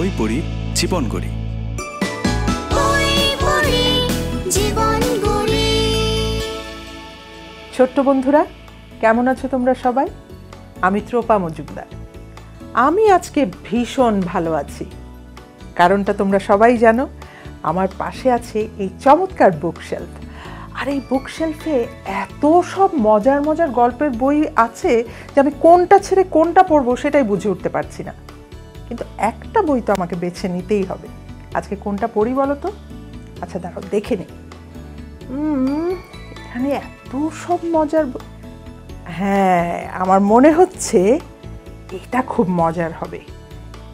বই পড়ি, জীবন গড়ি। ছোট্ট বন্ধুরা, কেমন আছো তোমরা সবাই? আমি ত্রোপা মজুমদার। আমি আজকে ভীষণ ভালো আছি। কারণটা তোমরা সবাই জানো। আমার পাশে আছে এই চমৎকার বুকশেলফ। আর এই বুকশেলফে এত সব মজার মজার গল্পের বই আছে যে আমি কোনটা ছেড়ে কোনটা পড়বো সেটাই বুঝে উঠতে পারছি না। কিন্তু একটা বই তো আমাকে বেছে নিতেই হবে। আজকে কোনটা পড়ি বলো তো? আচ্ছা দাঁড়াও, দেখে নিই। এখানে এত সব মজার বই। হ্যাঁ, আমার মনে হচ্ছে এটা খুব মজার হবে।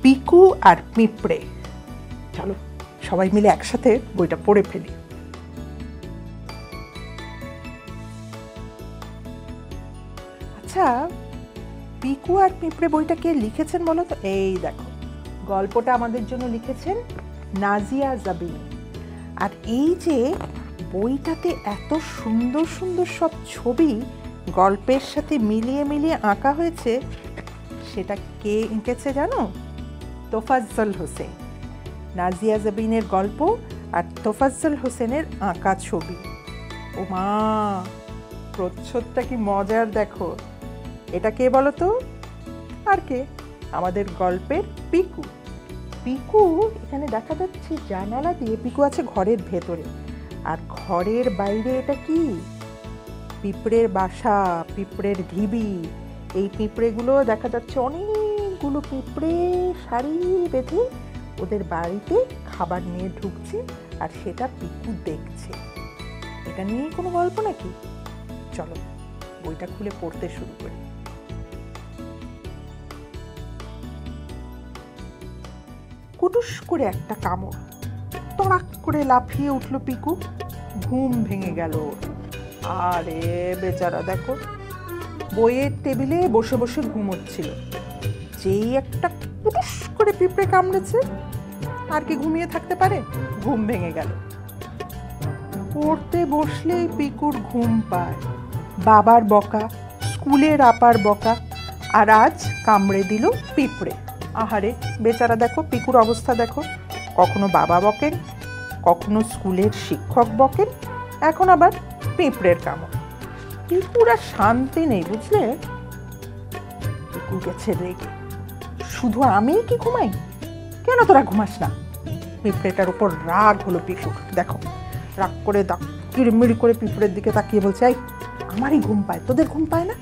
পিকু আর পিঁপড়ে। চলো সবাই মিলে একসাথে বইটা পড়ে ফেলি। আচ্ছা, পিকু আর পিঁপড়ে বইটা কে লিখেছেন বলো তো? এই দেখো, গল্পটা আমাদের জন্য লিখেছেন নাজিয়া জাবিনী। আর এই যে বইটাতে এত সুন্দর সুন্দর সব ছবি গল্পের সাথে মিলিয়ে মিলিয়ে আঁকা হয়েছে, সেটা কে এঁকেছে জানো? তোফাজ্জল হোসেন। নাজিয়া জাবিনের গল্প আর তোফাজ্জল হোসেনের আঁকা ছবি। ও মা, প্রচ্ছদটা কি মজার দেখো। এটা কে বলো তো? আর কে? আমাদের গল্পের পিকু। পিকু এখানে দেখা যাচ্ছে জানালা দিয়ে। পিকু আছে ঘরের ভেতরে, আর ঘরের বাইরে এটা কি? পিঁপড়ের বাসা, পিঁপড়ের ঢিবি। এই পিঁপড়েগুলো দেখা যাচ্ছে, অনেকগুলো পিঁপড়ে সারি বেঁধে ওদের বাড়িতে খাবার নিয়ে ঢুকছে, আর সেটা পিকু দেখছে। এটা নিয়েই কোনো গল্প নাকি? চলো বইটা খুলে পড়তে শুরু করি। কুটুস করে একটা কামড়, তড়াক করে লাফিয়ে উঠল পিকু। ঘুম ভেঙে গেল। আরে বেচারা, দেখো বইয়ের টেবিলে বসে বসে ঘুমোচ্ছিল, যেই একটা কুটুস করে পিঁপড়ে কামড়েছে, আর কি ঘুমিয়ে থাকতে পারে? ঘুম ভেঙে গেল। পড়তে বসলেই পিকুর ঘুম পায়। বাবার বকা, স্কুলের আপার বকা, আর আজ কামড়ে দিল পিঁপড়ে। আহারে বেচারা, দেখো পিকুর অবস্থা দেখো। কখনো বাবা বকেন, কখনো স্কুলের শিক্ষক বকেন, এখন আবার পিঁপড়ের কামড়। পিকুর আর শান্তি নেই, বুঝলে? পিকু গেছে রেগে। শুধু আমিই কি ঘুমাই? কেন তোরা ঘুমাস না? পিঁপড়েটার উপর রাগ হলো পিকুর। দেখো রাগ করে কিড়মিড়ি করে পিঁপড়ের দিকে তাকিয়ে বলছে, এই আমারই ঘুম পায়, তোদের ঘুম পায় না?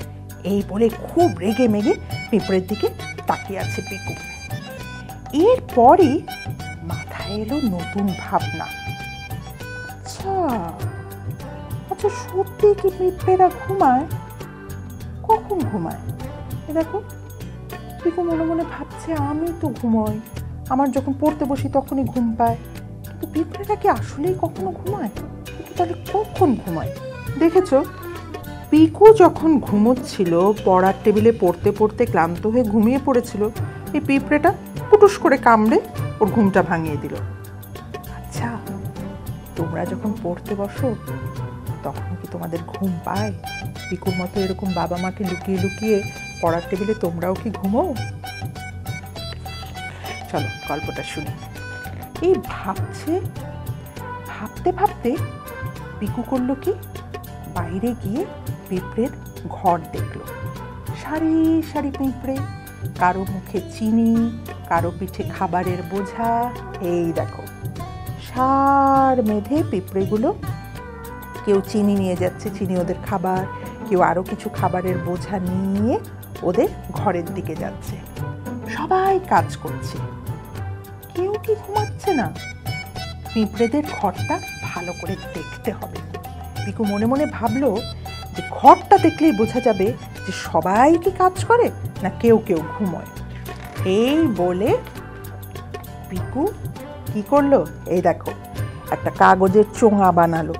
এই বলে খুব রেগে মেগে পিঁপড়ের দিকে তাকিয়ে আছে পিকু। এরপরই মাথায় এলো নতুন ভাবনা। আচ্ছা সত্যি কি পিঁপড়েরা ঘুমায়? কখন ঘুমায়? দেখো পিকু মনে মনে ভাবছে, আমি তো ঘুমোই, আমার যখন পড়তে বসি তখনই ঘুম পায়। কিন্তু পিঁপড়েরা কি আসলেই কখনো ঘুমায়? তাহলে কখন ঘুমায়? দেখেছো, পিকু যখন ঘুমোচ্ছিল, পড়ার টেবিলে পড়তে পড়তে ক্লান্ত হয়ে ঘুমিয়ে পড়েছিল, এই পিঁপড়েটা কুটুস করে কামড়ে ওর ঘুমটা ভাঙিয়ে দিল। আচ্ছা, তোমরা যখন পড়তে বসো তখন কি তোমাদের ঘুম পায়? পিকুর মতো এরকম বাবা মাকে লুকিয়ে লুকিয়ে পড়ার টেবিলে তোমরাও কি ঘুমো? চলো গল্পটা শুনি। এই ভাবতে ভাবতে পিকু করলো কি, বাইরে গিয়ে পিঁপড়ের ঘর দেখলো। সারি সারি পিঁপড়ে, কারো মুখে চিনি, কারো পিঠে খাবারের বোঝা। এই দেখো সার মেধে পিঁপড়েগুলো, কেউ চিনি নিয়ে যাচ্ছে, চিনি ওদের খাবার, কেউ আরো কিছু খাবারের বোঝা নিয়ে ওদের ঘরের দিকে যাচ্ছে। সবাই কাজ করছে, কেউ কি ঘুমাচ্ছে না। পিঁপড়েদের ঘরটা ভালো করে দেখতে হবে। পিকু মনে মনে ভাবলো যে ঘরটা দেখলেই বোঝা যাবে যে সবাই কি কাজ করে না কেউ কেউ ঘুমোয়। এই বলে পিকু কি করলো, এই দেখো একটা কাগজের চোঙা বানালো।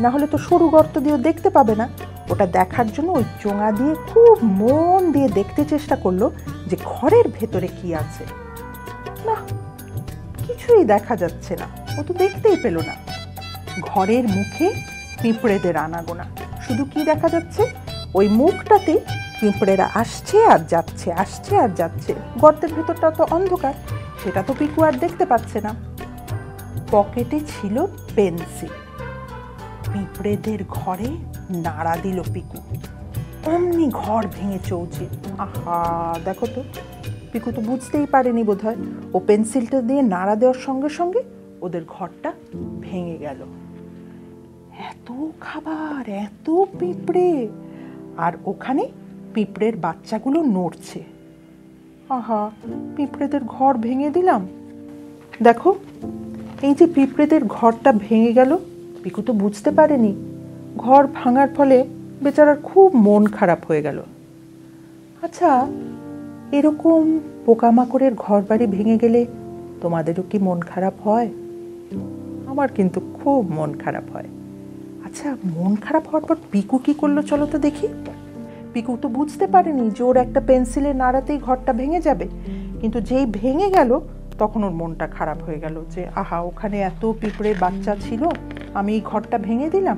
না হলে তো সরু গর্ত দিয়েও দেখতে পাবে না। ওটা দেখার জন্য ওই চোঙা দিয়ে খুব মন দিয়ে দেখতে চেষ্টা করলো যে ঘরের ভেতরে কি আছে। না, কিছুই দেখা যাচ্ছে না। ও তো দেখতেই পেল না। ঘরের মুখে পিঁপড়েদের আনাগোনা। শুধু কি দেখা যাচ্ছে, ওই মুখটাতে পিঁপড়েরা আসছে আর যাচ্ছে, আসছে আর যাচ্ছে। গর্তের ভেতরটা তো অন্ধকার, সেটা তো পিকু আর দেখতে পাচ্ছে না। পকেটে ছিল পেন্সিল। পিঁপড়েদের ঘরে নাড়া দিল পিকু, অমনি ঘর ভেঙে চৌচে। আহা, দেখো তো, পিকু তো বুঝতেই পারেনি বোধহয়, ও পেন্সিলটা দিয়ে নাড়া দেওয়ার সঙ্গে সঙ্গে ওদের ঘরটা ভেঙে গেল। এত খাবার, এত পিঁপড়ে, আর ওখানে পিঁপড়ের বাচ্চাগুলো নড়ছে। আহা, পিঁপড়েদের ঘর ভেঙে দিলাম। দেখো, এই যে পিঁপড়েদের ঘরটা ভেঙে গেল, পিকু তো বুঝতে পারেনি। ঘর ভাঙার ফলে বেচারার খুব মন খারাপ হয়ে গেল। আচ্ছা, এরকম পোকামাকড়ের ঘর বাড়ি ভেঙে গেলে তোমাদেরও কি মন খারাপ হয়? আমার কিন্তু খুব মন খারাপ হয়। আচ্ছা, মন খারাপ হওয়ার পর পিকু কি করলো চলো তো দেখি। পিকু তো বুঝতে পারেনি যে ওর একটা পেন্সিলের নাড়াতেই ঘরটা ভেঙে যাবে, কিন্তু যেই ভেঙে গেল তখন ওর মনটা খারাপ হয়ে গেল যে আহা, ওখানে এত পিঁপড়ের বাচ্চা ছিল, আমি এই ঘরটা ভেঙে দিলাম।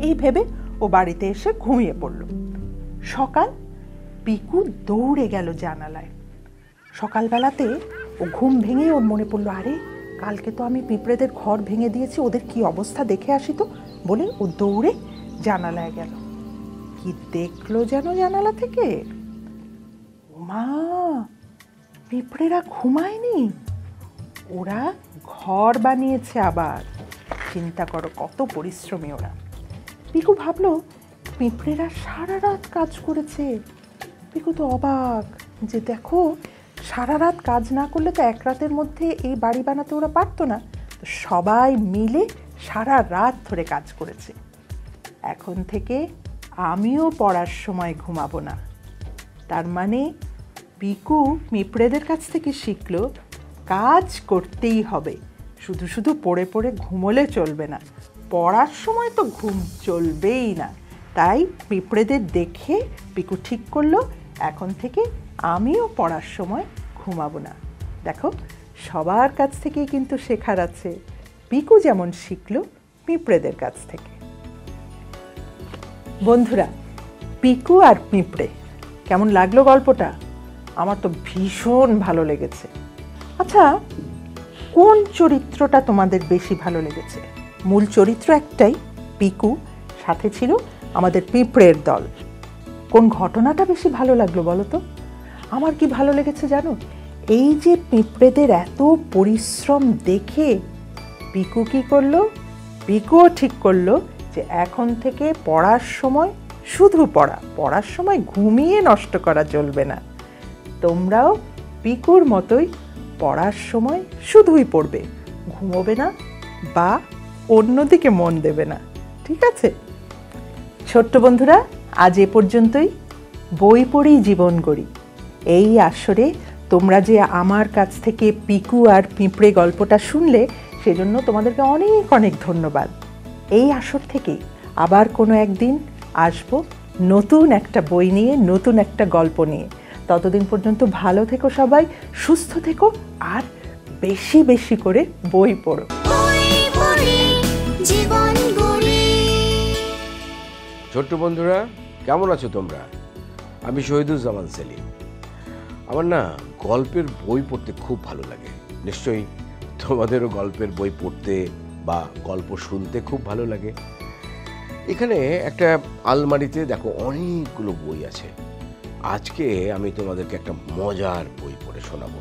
এই ভেবে ও বাড়িতে এসে ঘুমিয়ে পড়ল। সকাল, পিকু দৌড়ে গেল জানালায়। সকালবেলাতে ও ঘুম ভেঙে ওর মনে পড়লো, আরে কালকে তো আমি পিঁপড়েদের ঘর ভেঙে দিয়েছি, ওদের কি অবস্থা দেখে আসি তো বলে ও দৌড়ে জানালায় গেল। কি দেখলো যেন জানালা থেকে? মা, পিঁপড়েরা ঘুমায়নি, ওরা ঘর বানিয়েছে আবার। চিন্তা করো, কত পরিশ্রমী ওরা। পিকু ভাবলো পিঁপড়েরা সারা রাত কাজ করেছে। পিকু তো অবাক যে দেখো, সারা রাত কাজ না করলে তো এক রাতের মধ্যে এই বাড়ি বানাতে ওরা পারতো না। তো সবাই মিলে সারা রাত ধরে কাজ করেছে। এখন থেকে আমিও পড়ার সময় ঘুমাবো না। তার মানে পিকু পিঁপড়েদের কাছ থেকে শিখলো কাজ করতেই হবে, শুধু শুধু পড়ে পড়ে ঘুমোলে চলবে না। পড়ার সময় তো ঘুম চলবেই না। তাই পিঁপড়েদের দেখে পিকু ঠিক করলো এখন থেকে আমিও পড়ার সময় ঘুমাবো না। দেখো, সবার কাছ থেকেই কিন্তু শেখার আছে। পিকু যেমন শিখলো পিঁপড়েদের কাছ থেকে। বন্ধুরা, পিকু আর পিঁপড়ে, কেমন লাগলো গল্পটা? আমার তো ভীষণ ভালো লেগেছে। আচ্ছা, কোন চরিত্রটা তোমাদের বেশি ভালো লেগেছে? মূল চরিত্র একটাই, পিকু, সাথে ছিল আমাদের পিঁপড়ের দল। কোন ঘটনাটা বেশি ভালো লাগলো বলো তো? আমার কি ভালো লেগেছে জানো? এই যে পিঁপড়েদের এত পরিশ্রম দেখে পিকু কি করলো? পিকুও ঠিক করলো যে এখন থেকে পড়ার সময় শুধু পড়ার সময় ঘুমিয়ে নষ্ট করা চলবে না। তোমরাও পিকুর মতোই পড়ার সময় শুধুই পড়বে, ঘুমোবে না বা অন্যদিকে মন দেবে না। ঠিক আছে? ছোট্ট বন্ধুরা, আজ এ পর্যন্তই। বই পড়েই জীবন গড়ি এই আসরে তোমরা যে আমার কাছ থেকে পিকু আর পিঁপড়ে গল্পটা শুনলে, সেজন্য তোমাদেরকে অনেক অনেক ধন্যবাদ। এই আসর থেকেই আবার কোনো একদিন আসবো নতুন একটা বই নিয়ে, নতুন একটা গল্প নিয়ে। ততদিন পর্যন্ত ভালো থেকো সবাই, সুস্থ থেকো, আর বেশি বেশি করে বই পড়ো। ছোট্ট বন্ধুরা, কেমন আছো তোমরা? আমি শহীদুজ্জামান সেলিম। আমার না গল্পের বই পড়তে খুব ভালো লাগে। নিশ্চয়ই তোমাদেরও গল্পের বই পড়তে বা গল্প শুনতে খুব ভালো লাগে। এখানে একটা আলমারিতে দেখো অনেকগুলো বই আছে। আজকে আমি তোমাদেরকে একটা মজার বই পড়ে শোনাবো।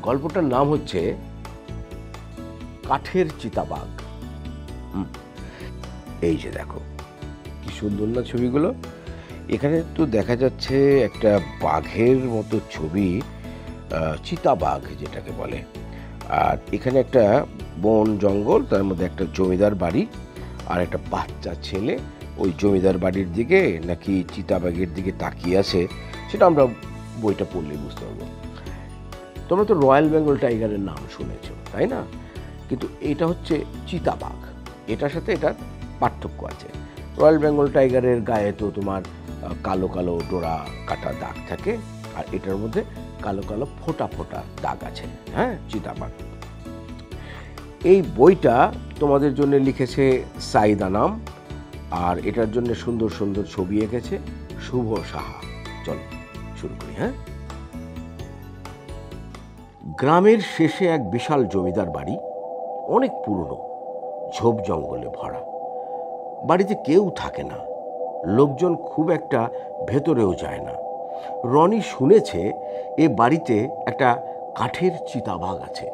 গল্পটার নাম হচ্ছে কাঠের চিতাবাঘ। এই যে দেখো কি সুন্দর না ছবিগুলো। এখানে তো দেখা যাচ্ছে একটা বাঘের মতো ছবি, চিতাবাঘ যেটাকে বলে। আর এখানে একটা বন জঙ্গল, তার মধ্যে একটা জমিদার বাড়ি আর একটা বাচ্চা ছেলে ওই জমিদার বাড়ির দিকে নাকি চিতাবাঘের দিকে তাকিয়ে আছে। সেটা আমরা বইটা পড়লেই বুঝতে পারবো। তোমরা তো রয়্যাল বেঙ্গল টাইগারের নাম শুনেছো, তাই না? কিন্তু এটা হচ্ছে চিতাবাঘ। এটার সাথে এটার পার্থক্য আছে। রয়্যাল বেঙ্গল টাইগারের গায়ে তো তোমার কালো কালো ডোরা কাটা দাগ থাকে, আর এটার মধ্যে কালো কালো ফোটা ফোটা দাগ আছে। হ্যাঁ, চিতাবাঘ। এই বইটা তোমাদের জন্য লিখেছে সাইদা নাম, আর এটার জন্য সুন্দর সুন্দর ছবি এঁকেছে শুভ সাহা। চলো শুরু করি। হ্যাঁ, গ্রামের শেষে এক বিশাল জমিদার বাড়ি, অনেক পুরনো, ঝোপ জঙ্গলে ভরা। বাড়িতে কেউ থাকে না, লোকজন খুব একটা ভেতরেও যায় না। রনি শুনেছে এ বাড়িতে একটা কাঠের চিতাবাঘ আছে।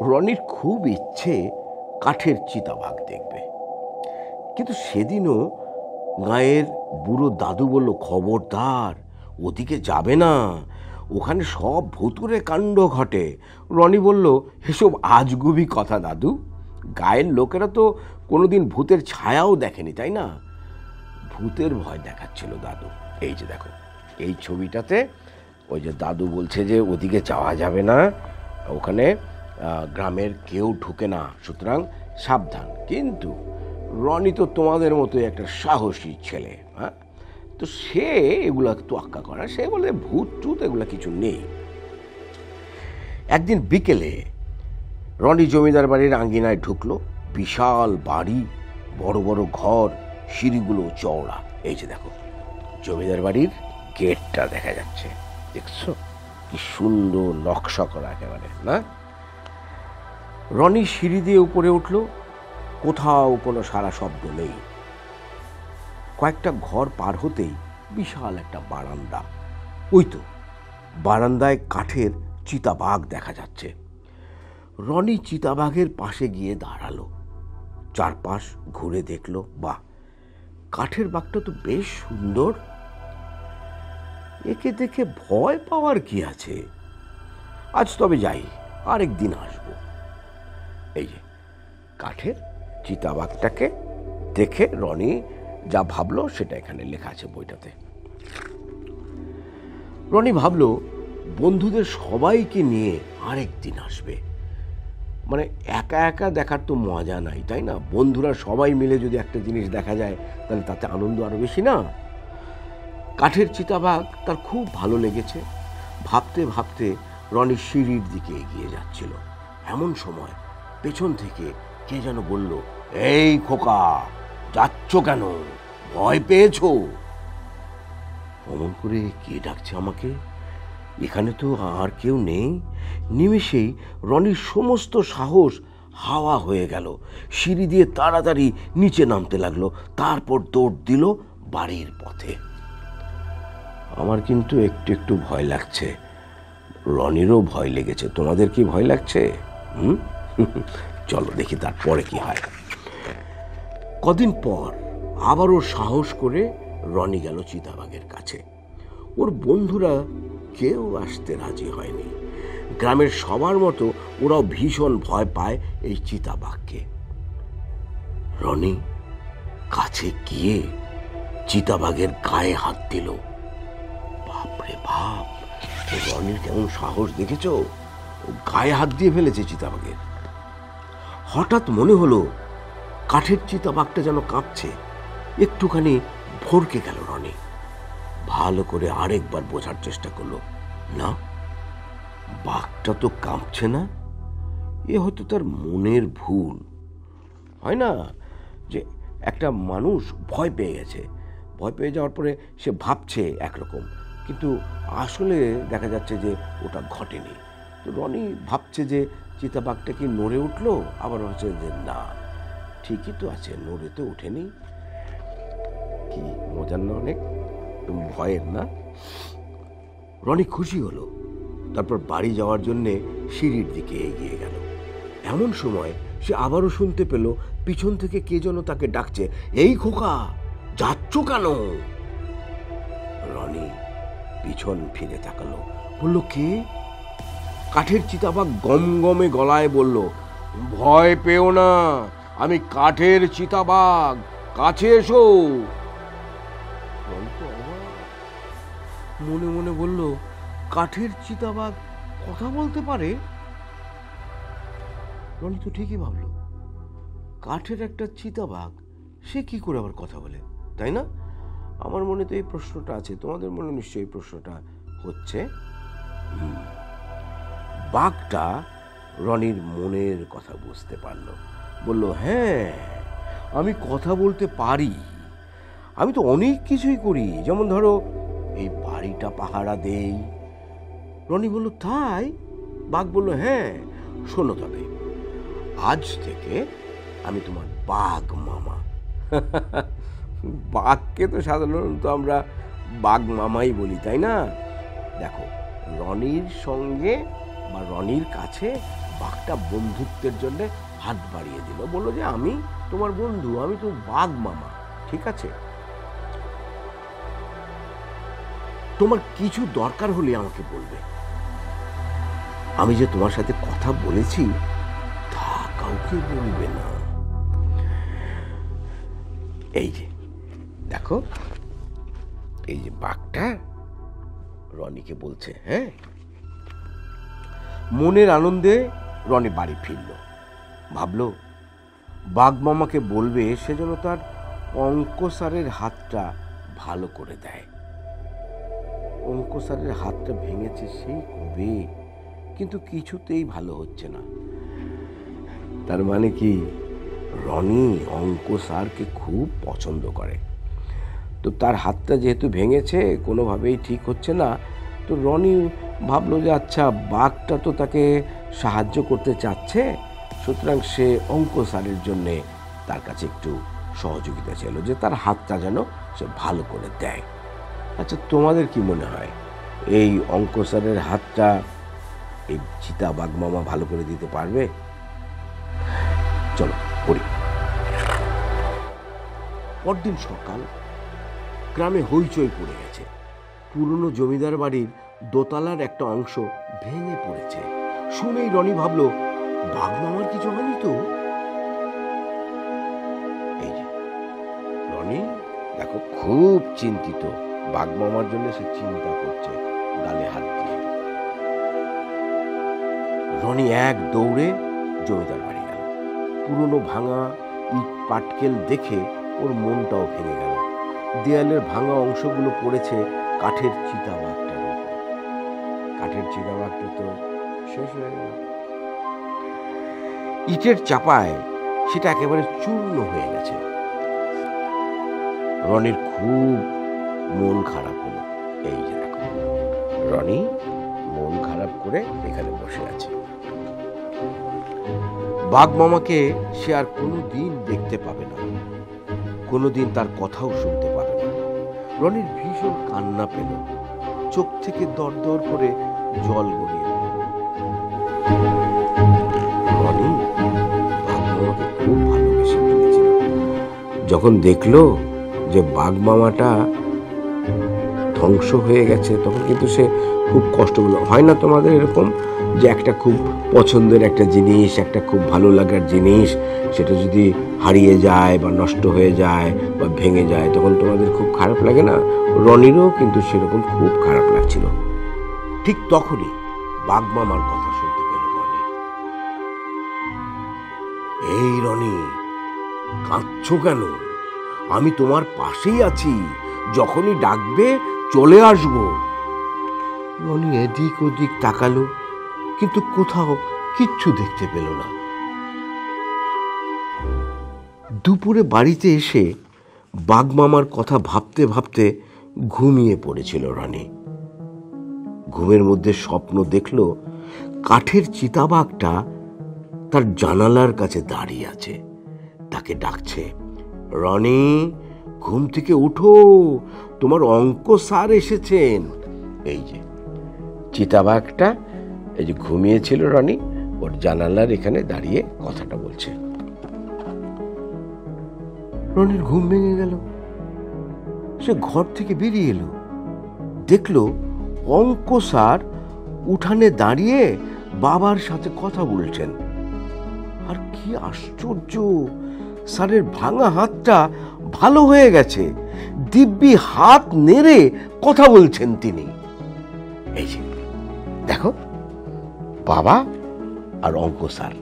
রনির খুব ইচ্ছে কাঠের চিতাবাঘ দেখবে, কিন্তু সেদিনও গাঁয়ের বুড়ো দাদু বলল, খবরদার ওদিকে যাবে না, ওখানে সব ভুতুরে কাণ্ড ঘটে। রনি বলল, এসব আজগুবি কথা দাদু, গায়ের লোকেরা তো কোনোদিন ভূতের ছায়াও দেখেনি, তাই না? ভূতের ভয় দেখাচ্ছিল দাদু। এই যে দেখো, এই ছবিটাতে ওই যে দাদু বলছে যে ওদিকে যাওয়া যাবে না, ওখানে গ্রামের কেউ ঢুকে না, সুতরাং সাবধান। কিন্তু রনি তো তোমাদের মতোই একটা সাহসী ছেলে, হ্যাঁ, তো সে এগুলা তোয়াক্কা করা, সে বলে ভূত টুত এগুলা কিছু নেই। একদিন বিকেলে রনি জমিদার বাড়ির আঙ্গিনায় ঢুকলো। বিশাল বাড়ি, বড় বড় ঘর, সিঁড়িগুলো চওড়া। এই যে দেখো, জমিদার বাড়ির গেটটা দেখা যাচ্ছে, দেখছো কি সুন্দর নকশা করা একেবারে না? রনি সিঁড়ি দিয়ে উপরে উঠল, কোথাও কোনো সারা শব্দ নেই। কয়েকটা ঘর পার হতেই বিশাল একটা বারান্দা। ওই তো বারান্দায় কাঠের চিতাবাঘ দেখা যাচ্ছে। রনি চিতাবাঘের পাশে গিয়ে দাঁড়ালো, চারপাশ ঘুরে দেখলো, বাহ, কাঠের বাঘটা তো বেশ সুন্দর, একে দেখে ভয় পাওয়ার কি আছে? আজ তবে যাই, আরেকদিন আসবো। এই যে কাঠের চিতাবাঘটাকে দেখে রনি যা ভাবলো সেটা এখানে লেখা আছে বইটাতে। রনি ভাবলো বন্ধুদের সবাইকে নিয়ে আরেকদিন আসবে। মানে একা একা দেখার তো মজা নাই, তাই না? বন্ধুরা সবাই মিলে যদি একটা জিনিস দেখা যায় তাহলে তাতে আনন্দ আরো বেশি না? কাঠের চিতাবাঘ তার খুব ভালো লেগেছে। ভাবতে ভাবতে রনি সিঁড়ির দিকে এগিয়ে যাচ্ছিল। এমন সময় পেছন থেকে কে যেন বলল, এই খোকা, যাচ্ছ কেন? ভয় পেয়েছো? অমন করে কে ডাকছে আমাকে? এখানে তো আর কেউ নেই। নিমেষেই রনির সমস্ত সাহস হাওয়া হয়ে গেল। সিঁড়ি দিয়ে তাড়াতাড়ি নিচে নামতে লাগলো, তারপর দৌড় দিল বাড়ির পথে। আমার কিন্তু একটু একটু ভয় লাগছে, রনিরও ভয় লেগেছে। তোমাদের কি ভয় লাগছে? চলো দেখি তারপরে কি হয়। কদিন পর আবারও সাহস করে রনি গেল চিতাবাঘের কাছে। ওর বন্ধুরা কেউ আসতে রাজি হয়নি। গ্রামের সবার মতো ওরাও ভীষণ ভয় পায় এই চিতাবাঘকে। রনি কাছে গিয়ে চিতাবাঘের গায়ে হাত দিল। বাপরে বাপ, রনির কেমন সাহস দেখেছো? ও গায়ে হাত দিয়ে ফেলেছে চিতাবাঘের। হঠাৎ মনে হলো কাঠের চিতাবাঘটা যেন কাঁপছে। একটুখানি ভরকে গেল রনি। ভালো করে আরেকবার বোঝার চেষ্টা করলো, না, বাঘটা তো কাঁপছে না, এ হয়তো তার মনের ভুল। হয় না যে একটা মানুষ ভয় পেয়ে গেছে, ভয় পেয়ে যাওয়ার পরে সে ভাবছে একরকম, কিন্তু আসলে দেখা যাচ্ছে যে ওটা ঘটেনি। তো রনি ভাবছে যে চিতাবাঘটা কি নড়ে উঠলো, আবার হচ্ছে যে না, ঠিকই তো আছে, নড়ে তো ওঠেনি। কি মজার না অনেক, ভয়ের না? রনি খুশি হলো। তারপর বাড়ি যাওয়ার জন্যে সিঁড়ির দিকে এগিয়ে গেল। এমন সময় সে আবারও শুনতে পেল পিছন থেকে কে যেন তাকে ডাকছে, এই খোকা, যাচ্ছ কেন? রনি পিছন ফিরে তাকালো, বলল, কে? কাঠের চিতাবাঘ গমগমে গলায় বলল, ভয় পেও না, আমি কাঠের চিতাবাঘ, কাছে এসো। মনে মনে বলল, কাঠের চিতাবাঘ কথা বলতে পারে? রনি তো ঠিকই ভাবলো, কাঠের একটা চিতাবাঘ, সে কি করে আবার কথা বলে, তাই না? আমার মনে তো এই প্রশ্নটা আছে, তোমাদের মনে নিশ্চয়ই এই প্রশ্নটা হচ্ছে। বাঘটা রনির মনের কথা বুঝতে পারল। বলল, হ্যাঁ, আমি কথা বলতে পারি, আমি তো অনেক কিছুই করি, যেমন ধরো এই বাড়িটা পাহারা দেই। রনি বলল, তাই? বাঘ বলল, হ্যাঁ, শোনো, তবে আজ থেকে আমি তোমার বাঘ মামা। বাঘকে তো সাধারণত আমরা বাঘ মামাই বলি, তাই না? দেখো, রনির সঙ্গে বা রনির কাছে বাঘটা বন্ধুত্বের জন্য হাত বাড়িয়ে দিল, বললো যে আমি তোমার বন্ধু, আমি তো বাঘ মামা, ঠিক আছে? তোমার কিছু দরকার হলে আমাকে বলবে, আমি যে তোমার সাথে কথা বলেছি তা কাউকে বলবে না। এই যে দেখো, এই যে বাঘটা রনিকে বলছে। হ্যাঁ, মনের আনন্দে রনি বাড়ি ফিরল। ভাবলো বাঘ মামাকে বলবে সে যেন তার অঙ্ক স্যারের হাতটা ভালো করে দেয়। অঙ্ক স্যারের হাতটা ভেঙেছে সেই কবে, কিন্তু কিছুতেই ভালো হচ্ছে না। তার মানে কি, রনি অঙ্ক স্যারকে খুব পছন্দ করে। তো তার হাতটা যেহেতু ভেঙেছে, কোনোভাবেই ঠিক হচ্ছে না, তো রনি ভাবলো যে আচ্ছা, বাঘটা তো তাকে সাহায্য করতে চাচ্ছে, সুতরাং সে অঙ্ক স্যারের জন্যে তার কাছে একটু সহযোগিতা চাইল যে তার হাতটা যেন সে ভালো করে দেয়। আচ্ছা, তোমাদের কি মনে হয় এই অঙ্ক স্যারের হাতটা এই চিতা বাঘ মামা ভালো করে দিতে পারবে? চলো পড়ি। পরদিন সকাল, গ্রামে হইচই পড়ে গেছে। পুরনো জমিদার বাড়ির দোতলার একটা অংশ ভেঙে পড়েছে। শুনেই রনি ভাবলো, বাঘ মামার কিছু হয়নি তো? এই যে রনি দেখো, খুব চিন্তিত, বাঘ মামার জন্য সে চিন্তা করছে, গালে হাত দিয়ে। রনি এক দৌড়ে জমিদার বাড়ি গেল। পুরনো ভাঙা ইট পাটকেল দেখে ওর মনটাও ভেঙে গেল। দেয়ালের ভাঙা অংশগুলো পড়েছে কাঠের চিতাবাঘটার উপর। কাঠের চিতাবাঘটা তো শেষ হয়ে গেল। ইটের চাপায় সেটা একেবারে চূর্ণ হয়ে গেছে। রনির খুব মন খারাপ হলো। এই যে দেখো, রনি মন খারাপ করে এখানে বসে আছে। বাঘ মামাকে সে আর কোনোদিন দেখতে পাবে না, কোনোদিন তার কথাও শুনতে পাবে না। রনির ভীষণ কান্না পেল, চোখ থেকে দর দর করে জল গড়িয়ে পড়ল। রনি বাঘ মামাকে খুব ভালোবেসে ফেলেছিল। যখন দেখলো যে বাঘ মামাটা ধ্বংস হয়ে গেছে, তখন কিন্তু সে খুব কষ্ট পেল। হয় না তোমাদের এরকম যে একটা খুব পছন্দের একটা জিনিস, একটা খুব ভালো লাগার জিনিস, সেটা যদি হারিয়ে যায় বা নষ্ট হয়ে যায় বা ভেঙে যায়, তখন তোমাদের খুব খারাপ লাগে না? রনিরও কিন্তু সেরকম খুব খারাপ লাগছিল। ঠিক তখনই বাঘ মামার কথা শুনতে পেল রনি। এই রনি, কাঁদছো কেন? আমি তোমার পাশেই আছি, যখনই ডাকবে চলে আসবো। রনি এদিক ওদিক তাকালো, কিন্তু কোথাও কিচ্ছু দেখতে পেল না। দুপুরে বাড়িতে এসে বাঘ মামার কথা ভাবতে ভাবতে ঘুমিয়ে পড়েছিল রনি। ঘুমের মধ্যে স্বপ্ন দেখল কাঠের চিতাবাঘটা তার জানালার কাছে দাঁড়িয়ে আছে, তাকে ডাকছে, রনি, ঘুম থেকে উঠো, তোমার অঙ্ক স্যার এসেছেন। এই যে চিতাবাঘটা এই যে ঘুমিয়েছিল রনি, ওর জানালার এখানে দাঁড়িয়ে কথাটা বলছে। রনির ঘুম ভেঙে গেল। সে ঘর থেকে বেরিয়ে এলো, দেখলো অঙ্ক স্যার উঠানে দাঁড়িয়ে বাবার সাথে কথা বলছেন। আর কি আশ্চর্য, স্যারের ভাঙা হাতটা ভালো হয়ে গেছে, দিব্যি হাত নেড়ে কথা বলছেন তিনি। এই যে দেখো, বাবা আর অঙ্ক স্যার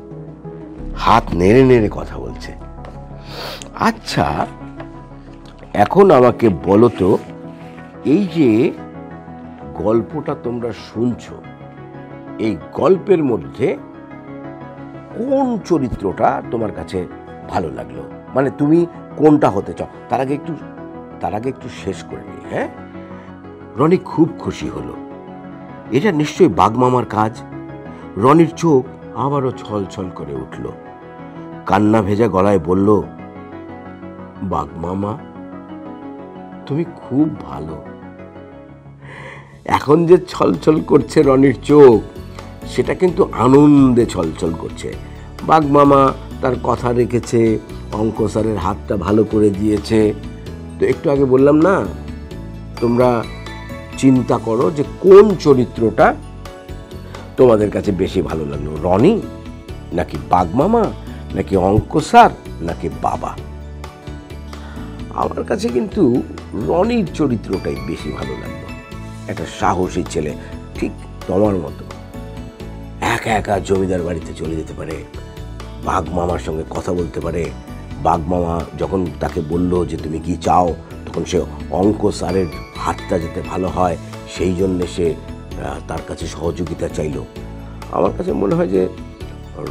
হাত নেড়ে নেড়ে কথা বলছে। আচ্ছা, এখন আমাকে বলো তো, এই যে গল্পটা তোমরা শুনছো, এই গল্পের মধ্যে কোন চরিত্রটা তোমার কাছে ভালো লাগলো, মানে তুমি কোনটা হতে চাও। তার আগে একটু শেষ করে নি। হ্যাঁ, রনি খুব খুশি হলো। এটা নিশ্চয়ই বাঘমামার কাজ। রনির চোখ আবারও ছলছল করে উঠল। কান্না ভেজা গলায় বলল, বাঘমামা তুমি খুব ভালো। এখন যে ছলছল করছে রনির চোখ, সেটা কিন্তু আনন্দে ছলছল করছে। বাঘমামা তার কথা রেখেছে, অঙ্ক স্যারের হাতটা ভালো করে দিয়েছে। তো একটু আগে বললাম না, তোমরা চিন্তা করো যে কোন চরিত্রটা তোমাদের কাছে বেশি ভালো লাগলো, রনি নাকি বাঘমামা নাকি অঙ্ক স্যার নাকি বাবা। আমার কাছে কিন্তু রনির চরিত্রটাই বেশি ভালো লাগলো। একটা সাহসী ছেলে, ঠিক তোমার মতো। একা একা জমিদার বাড়িতে চলে যেতে পারে, বাঘমামার সঙ্গে কথা বলতে পারে। বাঘমামা যখন তাকে বলল যে তুমি কি চাও, তখন সে অঙ্ক স্যারের হাতটা যাতে ভালো হয় সেই জন্যে সে তার কাছে সহযোগিতা চাইল। আমার কাছে মনে হয় যে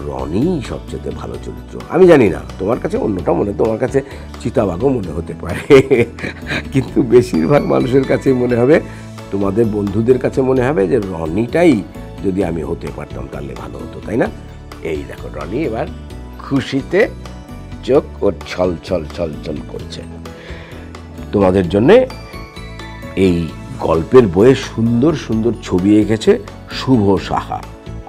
রনি সবচেয়ে ভালো চরিত্র। আমি জানি না তোমার কাছে অন্যটা তোমার কাছে চিতাবাঘও মনে হতে পারে, কিন্তু বেশিরভাগ মানুষের কাছে মনে হবে, তোমাদের বন্ধুদের কাছে মনে হবে যে রনিটাই যদি আমি হতে পারতাম তাহলে ভালো হতো, তাই না? এই দেখো রনি এবার খুশিতে চোখ ওর ছল ছল ছল ছল করছে। তোমাদের জন্যে এই গল্পের বইয়ে সুন্দর সুন্দর ছবি এঁকেছে শুভ সাহা।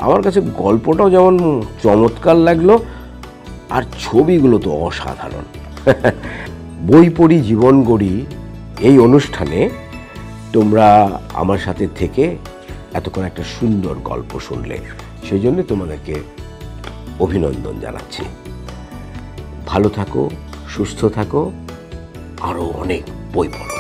আমার কাছে গল্পটাও যেমন চমৎকার লাগলো, আর ছবিগুলো তো অসাধারণ। বই পড়ি জীবন গড়ি এই অনুষ্ঠানে তোমরা আমার সাথে থেকে এতক্ষণ একটা সুন্দর গল্প শুনলে, সেই জন্য তোমাদেরকে অভিনন্দন জানাচ্ছি। ভালো থাকো, সুস্থ থাকো, আরও অনেক বই পড়ো।